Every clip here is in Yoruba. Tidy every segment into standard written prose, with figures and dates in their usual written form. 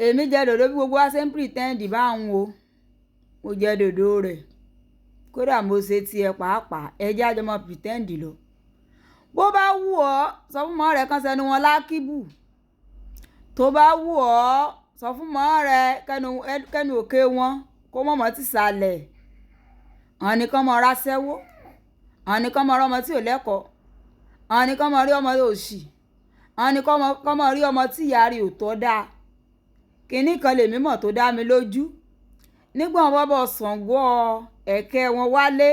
èmi jẹ dòdò bí gbogbo wa ṣe ń pretend báwọn o mo jẹ dòdò rẹ̀ kódà mo ṣe tiẹ̀ pàápàá ẹjẹ́ àjọmọ́ pretend lọ bó bá wù ọ́ sọ fún mọ́ rẹ kan sẹ́nu wọn lákìbù tó bá wù ọ́ sọ fún mọ́ rẹ kẹ́nu òkè wọn kó mọ̀mọ́ ti sàlẹ̀ àwọn nìkan mọ̀ ra sẹ́wó àwọn nìkan mọ̀ ọmọ tí ò lẹ́kọ̀ọ́ àwọn nìkan mọ̀ rí ọmọ òṣì àwọn nìkan mọ̀ rí ọmọ tí ìyá rí ò tọ́ dáa kínní kan lèmi mọ̀ tó dá mi lójú nígbà wọn bọ́ Ṣàngó ẹ̀kẹ́ wọn wálé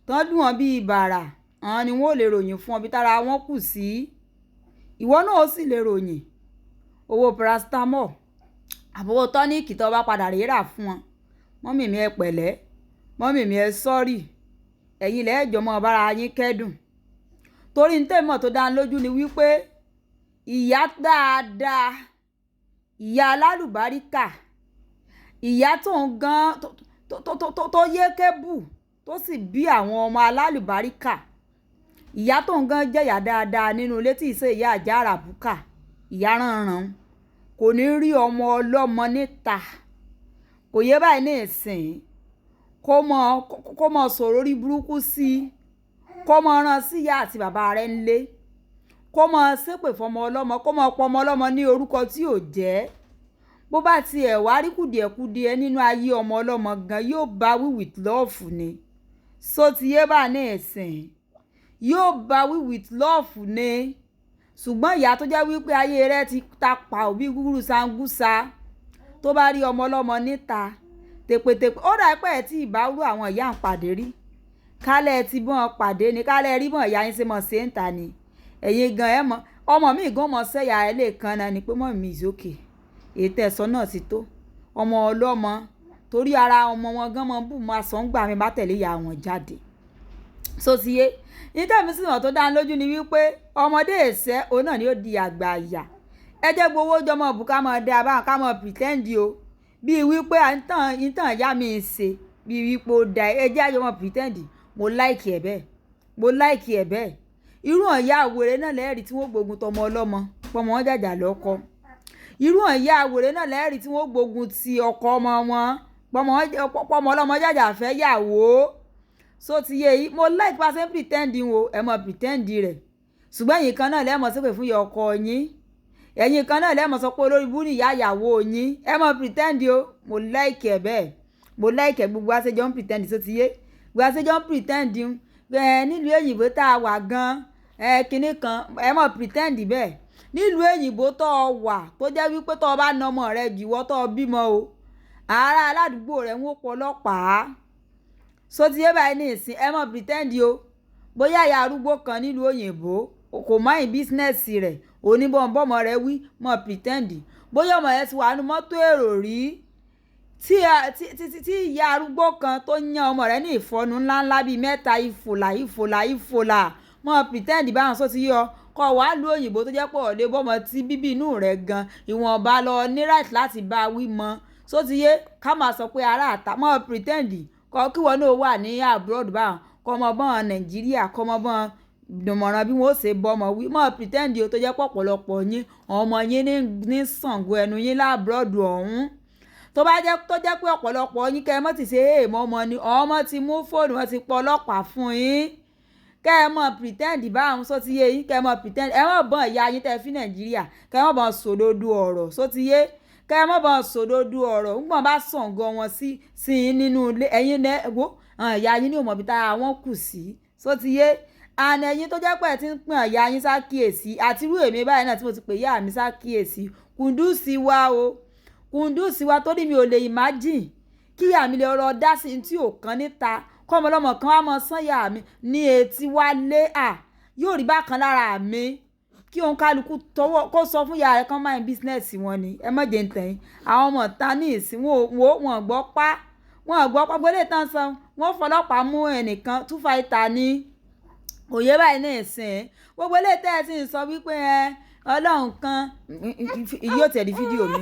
tán dùn wọn bíi bàrà àwọn ni wọn ò lè ròyìn fún ọ bí tára wọn kù sí ìwọ náà ó sì lè ròyìn owó paracetamol àbówó tọ́níìkì tó bá padà rèéra fún wọn mọ́mì mi ẹ pẹ̀lẹ́ mọ́mì mi ẹ sọ́ọ̀rì ẹ̀yin lẹ́ẹ̀jọ́ mọ́ bára yín kẹ́dùn torí ní tèmọ̀ tó dá lójú ni wípé ìyá dáadáa ìyá alálùbáríkà ìyá tó ń gan tó yé kébù tó sì bí àwọn ọmọ alálùbáríkà ìyá tó ń gan jẹ̀yà dáadáa nínú ilé tí ìṣe ìyá àjà àràbùkà ìyá ránran kò ní rí ọmọ ọlọ́mọ níta kò yé báyìí ní ìsìn kó mọ sọ̀rọ̀ orí burúkú sí i kó mọ rán sí ìyá àti bàbá rẹ̀ ńlé kó mọ ṣépè fọmọ ọlọ́mọ kó mọ pọmọ ọlọ́mọ ní orúkọ tí ò jẹ́ bó bá tiẹ̀ wá rí kùdìẹ̀kudiẹ nínú ayé ọmọ ọlọ́mọ gan yóò bá wí with love ni so ti yé bá ní ìsìn yóò bá wí with love ni ṣùgbọ́n ìyá tó jẹ́ wípé ayé rẹ̀ ti ta pa òbí gúgúrú sangusa tó bá rí ọmọ ọlọ́mọ níta tèpètèpè ó dà pé ẹ̀ tí ìbáwú àwọn ìyá ń pàdé rí kálẹ̀ ti bọ́n pàdé ni kálẹ̀ rí bọ́n ìyá yín ṣe mọ̀ ṣe ń ta ni ẹ̀yin gan ẹ̀ mọ̀ ọmọ mi gan mọ̀ sẹ́yà ẹ̀ lè kan náà ni pé mọ̀ mi ìzókè ètò ẹ̀sọ́ náà ti tó ọmọ ọlọ́mọ torí ara ọmọ wọn gan mọ̀ bù máa sọ̀ ń gbà mí bá tẹ̀lé ìyá wọn jáde so ti yé ní tẹ̀mí sí wọn tó dá lójú ni wípé ọmọdé ẹ̀sẹ̀ òun náà ni ó di àgbà àyà ẹ jẹ́ gbowó jọmọ bù ká mọ̀ dá báwọn ká mọ̀ pretend o bíi wípé ìtàn ìyá mi ń ṣe bíi wípé ó da ẹ jẹ́ àjọmọ̀ pretend mo láìkì ẹ̀ bẹ́ẹ̀ irú ọ̀yá àwòrẹ́ náà lẹ́rìí tí wọ́n gbógun tọmọ ọlọ́mọ pọmọ wọn jàjà lọ́kọ irú ọ̀yá àwòrẹ́ náà lẹ́rìí tí wọ́n gbógun ti ọkọ ọmọ wọn pọmọ ọlọ́mọ jàjà fẹ́ yàwó so ti yé yìí mo like pàṣẹ pretend wo ẹ mọ pretend rẹ̀ ṣùgbọ́n ẹ̀yin kan náà lẹ́mọ̀ sípè fún ìyá ọkọ yín ẹ̀yin kan náà lẹ́mọ̀ sọ pé olórí bú ni ìyá ìyàwó yín ẹ mọ pretend o mo like ẹ̀ bẹ́ẹ̀ mo like ẹ̀ gbogbo àṣejọ́ ń pretend so ti yé gbogbo àṣejọ́ ń pretend nílùú èyìnbó tá a wà gan kinní kan ẹ mọ̀ pretend bẹ́ẹ̀ nílùú èyìnbó tó o wà tó jẹ́ wípé tó o bá na ọmọ rẹ jùwọ́ tó o bímọ o ará aládùúgbò rẹ̀ ń wọ́pọ̀ ọlọ́pàá so ti yé báyìí ní ìsìn ẹ mọ̀ pretend o bóyá ìyá arúgbó kan nílùú òyìnbó kò máyìn bísínẹ́sì rẹ̀ oníbọ̀nbọ̀mọ rẹ̀ wí mọ̀ pretend bóyá ọmọ rẹ̀ ti wà nínú mọ́tò èrò rí tí ìyá arúgbó kan tó yan ọmọ rẹ̀ ní ìfọnu ńláńlá bíi mẹ́ta ìfòlà mọ̀ pretend báwọn sọ ti yọ kọ́ wàá lu òyìnbó tó jẹ́ pé ọ̀dẹ bọ́mọ tí bíbí inú rẹ̀ gan ìwọ̀nba lọ ní right láti bá a wí mọ́ só ti yé ká máa sọ pé ará àtà mọ́ pretend kọ́ kí wọ́n náà wà ní abroad báwọn kọ́ ọmọ bọ́n Nàìjíríà kọ́ ọmọ bọ́n dùnmọ̀ràn bí wọ́n ó ṣe bọ́mọ wí mọ́ pretend tó jẹ́ pọ̀ pọ̀lọpọ̀ yín ọmọ yín ní Ṣàngó ẹnu yín lábroad ọ̀hún tó jẹ́ pé ọ̀pọ̀lọpọ̀ yín kẹ́ ẹ mọ́ ti ṣe èèmọ̀ ọmọ ni ọmọ ti mú fóònù wọn ti pọ̀ ọlọ́pàá fún yín kẹ́ ẹ mọ̀ pretend báwọn só ti yé yín kẹ́ ẹ mọ̀ pretend ẹ mọ̀ bọ́n ìyá yín tẹ́ fi Nàìjíríà kẹ́ ẹ mọ̀ bọ́n sòdodo ọ̀rọ̀ só ti yé kẹ́ ẹ mọ̀ bọ́n sòdodo ọ̀rọ̀ ńgbọ̀n bá Ṣàngó wọn sí nínú ilé ẹ̀yin lẹ́wọ́ ìyá yín ní òmọ̀bí tára wọn kù sí só ti yé àná ẹ̀yin tó jẹ́ pé ẹ ti ń pín ìyá yín ṣàkíyèsí àti irú èmi báyìí náà tí mo ti pè ìyá mi ṣàkíyèsí Kúndùsí wa torí mi ò lè imagine kí ìyá mi lè rọ dá sí tí ò kan níta kọ́mọ ọlọ́mọ kan wá mọ sán ìyá mi ní etí wá lé yóò rí bákan lára mi kí òun kálukú tọwọ́ kó sọ fún ìyá rẹ̀ kán máa ń bísínẹ́sì wọn ni ẹ má jẹ́ ń tẹ̀yìn àwọn ọmọ ta ní ìsìn wọn gbọ́ pa gbọ́dọ̀ tán san wọ́n fọlọ́pàá mú ẹnìkan fighter ní òye báyìí ní ìsìn gbogbo eléyìí tẹ́ ẹ sì ń sọ wípé ọlọ́run kan yóò tẹ̀lé fídíò mi.